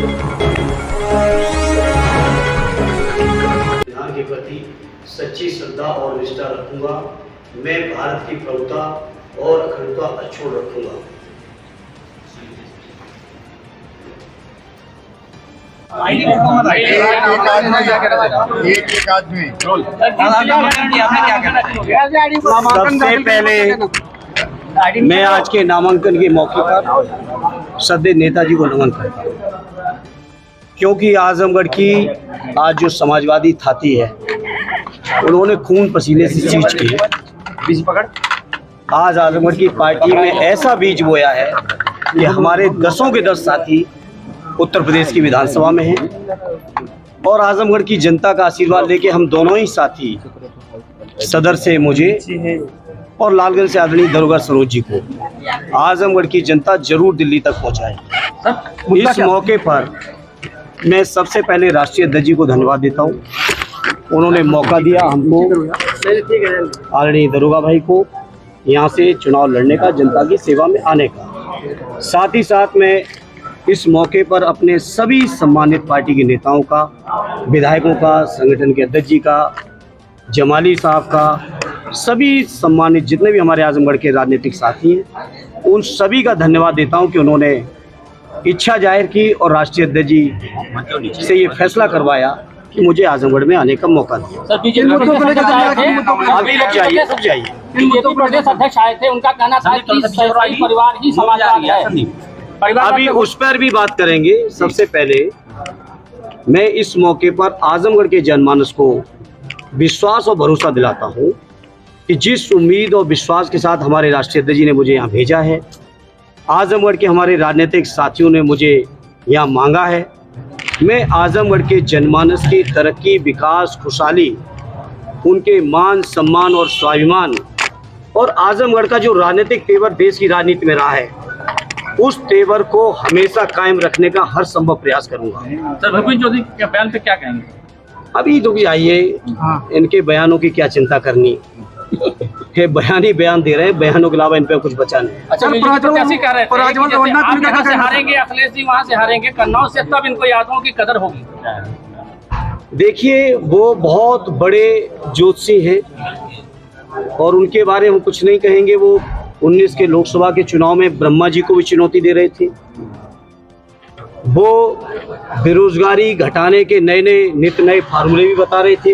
संविधान के प्रति सच्ची श्रद्धा और निष्ठा रखूंगा। मैं भारत की प्रभुता और अखंडता अक्षुण्ण रखूंगा। एक आदमी सबसे पहले मैं आज के नामांकन के मौके पर सदैव नेताजी को नमन करता हूँ, क्योंकि आजमगढ़ की आज जो समाजवादी थाती है उन्होंने खून पसीने से चीज की। आज आजमगढ़ की पार्टी में ऐसा बीज बोया है कि हमारे 10 के 10 साथी उत्तर प्रदेश की विधानसभा में हैं और आजमगढ़ की जनता का आशीर्वाद लेके हम दोनों ही साथी सदर से मुझे और लालगंज से आदरणीय दरोगा सरोज जी को आजमगढ़ की जनता जरूर दिल्ली तक पहुंचाएगी। इस मौके पर मैं सबसे पहले राष्ट्रीय अध्यक्ष जी को धन्यवाद देता हूं, उन्होंने मौका दिया हमको, आदरणीय दरोगा भाई को यहां से चुनाव लड़ने का, जनता की सेवा में आने का। साथ ही साथ मैं इस मौके पर अपने सभी सम्मानित पार्टी के नेताओं का, विधायकों का, संगठन के अध्यक्ष जी का, जमाली साहब का, सभी सम्मानित जितने भी हमारे आजमगढ़ के राजनीतिक साथी हैं, उन सभी का धन्यवाद देता हूं कि उन्होंने इच्छा जाहिर की और राष्ट्रीय अध्यक्ष जी से ये फैसला करवाया कि मुझे आजमगढ़ में आने का मौका दिया। अभी रुक जाइए। प्रदेश अध्यक्ष आए थे, उनका कहना था कि परिवार ही समाजवाद है। अभी उस पर भी बात करेंगे। सबसे पहले मैं इस मौके पर आजमगढ़ के जनमानस को विश्वास और भरोसा दिलाता हूं कि जिस उम्मीद और विश्वास के साथ हमारे राष्ट्रीय अध्यक्ष जी ने मुझे यहाँ भेजा है, आजमगढ़ के हमारे राजनीतिक साथियों ने मुझे यहाँ मांगा है, मैं आजमगढ़ के जनमानस की तरक्की, विकास, खुशहाली, उनके मान सम्मान और स्वाभिमान और आजमगढ़ का जो राजनीतिक तेवर देश की राजनीति में रहा है, उस तेवर को हमेशा कायम रखने का हर संभव प्रयास करूंगा। सर, भूपेंद्र चौधरी के बयान पे क्या कहेंगे? अभी तो आइए, इनके बयानों की क्या चिंता करनी है, बयान दे रहे हैं, बयानों के अलावा इन पे कुछ बचा नहीं। अच्छा, कैसे कह रहे थे आप यहाँ से हारेंगे, अखिलेश जी वहाँ से हारेंगे, कन्नौज से, तब इनको यादों की कदर होगी। देखिए, वो बहुत बड़े ज्योतिषी हैं और उनके बारे में कुछ नहीं कहेंगे। वो 19 के लोकसभा के चुनाव में ब्रह्मा जी को भी चुनौती दे रहे थे। वो बेरोजगारी घटाने के नए नए फार्मूले भी बता रहे थे।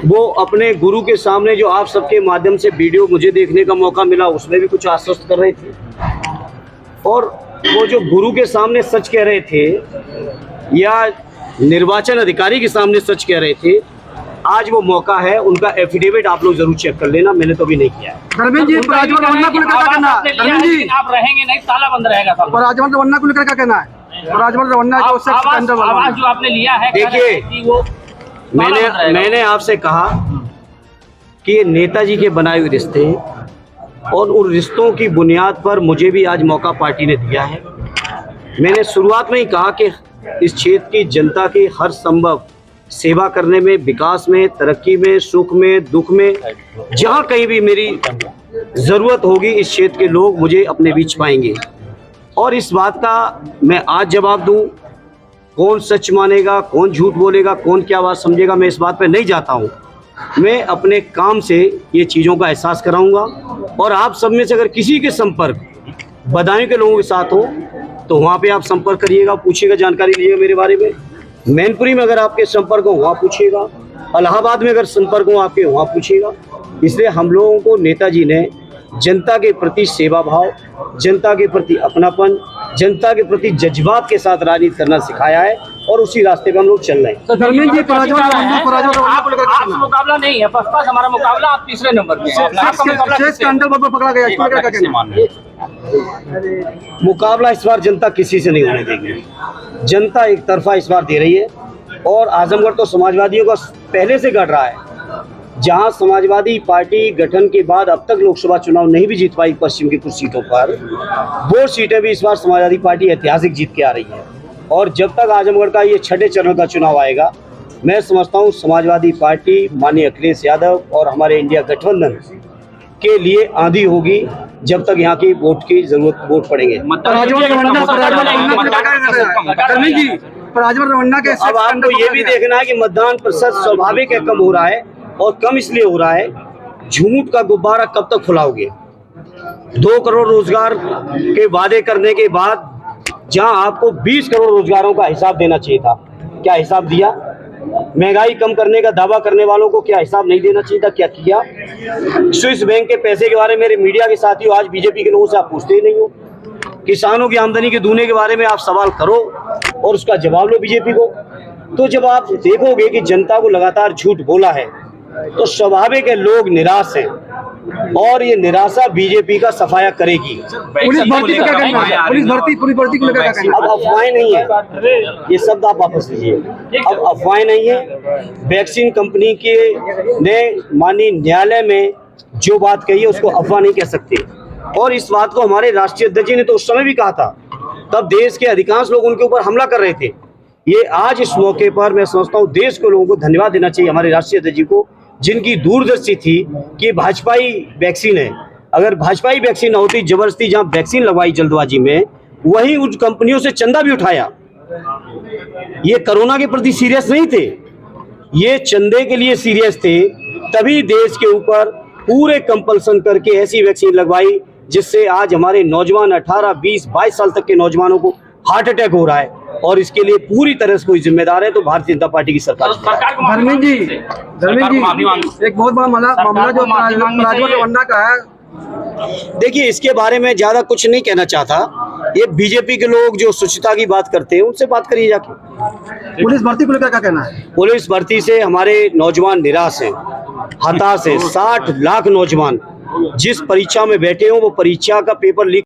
वो अपने गुरु के सामने, जो आप सबके माध्यम से वीडियो मुझे देखने का मौका मिला, उसमें भी कुछ आश्वस्त कर रहे थे। और वो जो गुरु के सामने सच कह रहे थे या निर्वाचन अधिकारी के सामने सच कह रहे थे, आज वो मौका है। उनका एफिडेविट आप लोग जरूर चेक कर लेना, मैंने तो अभी नहीं किया है। धर्मेंद्र जी, पराजमल रवन्ना को लेकर क्या कहना है? धर्मेंद्र जी, आप रहेंगे नहीं, ताला बंद रहेगा। पराजमल रवन्ना को लेकर क्या कहना है? पराजमल रवन्ना जो आवाज जो आपने लिया है, देखिए, मैंने आपसे कहा कि ये नेताजी के बनाए हुए रिश्ते हैं और उन रिश्तों की बुनियाद पर मुझे भी आज मौका पार्टी ने दिया है। मैंने शुरुआत में ही कहा कि इस क्षेत्र की जनता की हर संभव सेवा करने में, विकास में, तरक्की में, सुख में, दुख में, जहाँ कहीं भी मेरी ज़रूरत होगी, इस क्षेत्र के लोग मुझे अपने बीच पाएंगे। और इस बात का मैं आज जवाब दूं, कौन सच मानेगा, कौन झूठ बोलेगा, कौन क्या बात समझेगा, मैं इस बात पे नहीं जाता हूं। मैं अपने काम से ये चीज़ों का एहसास कराऊंगा और आप सब में से अगर किसी के संपर्क बदायूं के लोगों के साथ हो तो वहाँ पे आप संपर्क करिएगा, पूछिएगा, जानकारी लीजिएगा मेरे बारे में। मैनपुरी में अगर आपके संपर्क हो वहाँ पूछिएगा, इलाहाबाद में अगर संपर्क हो आपके वहाँ पूछिएगा। इसलिए हम लोगों को नेताजी ने जनता के प्रति सेवा भाव, जनता के प्रति अपनापन, जनता के प्रति जज्बात के साथ राजनीति करना सिखाया है और उसी रास्ते पे हम लोग चल रहे हैं। धर्मेंद्र जी, मुकाबला नहीं है, बसपा से हमारा मुकाबला, आप तीसरे नंबर पे पकड़ा गया। मुकाबला इस बार जनता किसी से नहीं होने देगी। जनता एक तरफा इस बार दे रही है और आजमगढ़ तो समाजवादियों का पहले से गढ़ रहा है। जहां समाजवादी पार्टी गठन के बाद अब तक लोकसभा चुनाव नहीं भी जीत पाई पश्चिम की कुछ सीटों पर, वो सीटें भी इस बार समाजवादी पार्टी ऐतिहासिक जीत के आ रही है। और जब तक आजमगढ़ का ये 6ठे चरण का चुनाव आएगा, मैं समझता हूँ समाजवादी पार्टी, माननीय अखिलेश यादव और हमारे इंडिया गठबंधन के लिए आंधी होगी जब तक यहाँ की वोट पड़ेंगे। राजमहल रवन्ना को लेकर क्या कहना है धर्मेंद्र जी? राजमहल रवन्ना के अब आपको ये भी देखना है कि मतदान प्रतिशत स्वाभाविक है कम हो रहा है, और कम इसलिए हो रहा है, झूठ का गुब्बारा कब तक फुलाओगे? 2 करोड़ रोजगार के वादे करने के बाद जहां आपको 20 करोड़ रोजगारों का हिसाब देना चाहिए था, क्या हिसाब दिया? महंगाई कम करने का दावा करने वालों को क्या हिसाब नहीं देना चाहिए था? क्या किया? स्विस बैंक के पैसे के बारे में मेरे मीडिया के साथियों आज बीजेपी के लोगों से आप पूछते ही नहीं हो। किसानों की आमदनी के दूने के बारे में आप सवाल करो और उसका जवाब लो बीजेपी को। तो जब आप देखोगे कि जनता को लगातार झूठ बोला है तो स्वाभाविक है लोग निराश हैं, और ये निराशा बीजेपी का सफाया करेगी। पुलिस भर्ती को क्या कहना है? पुलिस भर्ती को लेकर क्या कहना है? अब अफवाहें नहीं है, ये शब्द आप वापस लीजिए। अब अफवाहें नहीं है। वैक्सीन कंपनी के ने माननीय न्यायालय में जो बात कही है उसको अफवाह नहीं कह सकते, और इस बात को हमारे राष्ट्रीय अध्यक्ष जी ने तो उस समय भी कहा था, तब देश के अधिकांश लोग उनके ऊपर हमला कर रहे थे। ये आज इस मौके पर मैं समझता हूँ देश के लोगों को धन्यवाद देना चाहिए हमारे राष्ट्रीय अध्यक्ष जी को, जिनकी दूरदर्शी थी कि भाजपाई वैक्सीन है। अगर भाजपाई वैक्सीन न होती, जबरदस्ती जहां वैक्सीन लगवाई जल्दबाजी में, वहीं उन कंपनियों से चंदा भी उठाया। ये कोरोना के प्रति सीरियस नहीं थे, ये चंदे के लिए सीरियस थे, तभी देश के ऊपर पूरे कंपल्सन करके ऐसी वैक्सीन लगवाई जिससे आज हमारे नौजवान 18, 20, 22 साल तक के नौजवानों को हार्ट अटैक हो रहा है, और इसके लिए पूरी तरह से कोई जिम्मेदार है तो भारतीय जनता पार्टी की सरकार। धर्मेंद्र जी एक बहुत बड़ा मामला जो राजमहल रवन्ना का है, देखिए इसके बारे में ज्यादा कुछ नहीं कहना चाहता। ये बीजेपी के लोग जो स्वच्छता की बात करते हैं उनसे बात करिए जाके। पुलिस भर्ती को लेकर क्या कहना है? पुलिस भर्ती से हमारे नौजवान निराश हैं, हताश हैं। 60 लाख नौजवान जिस परीक्षा में बैठे हों वो परीक्षा का पेपर लीक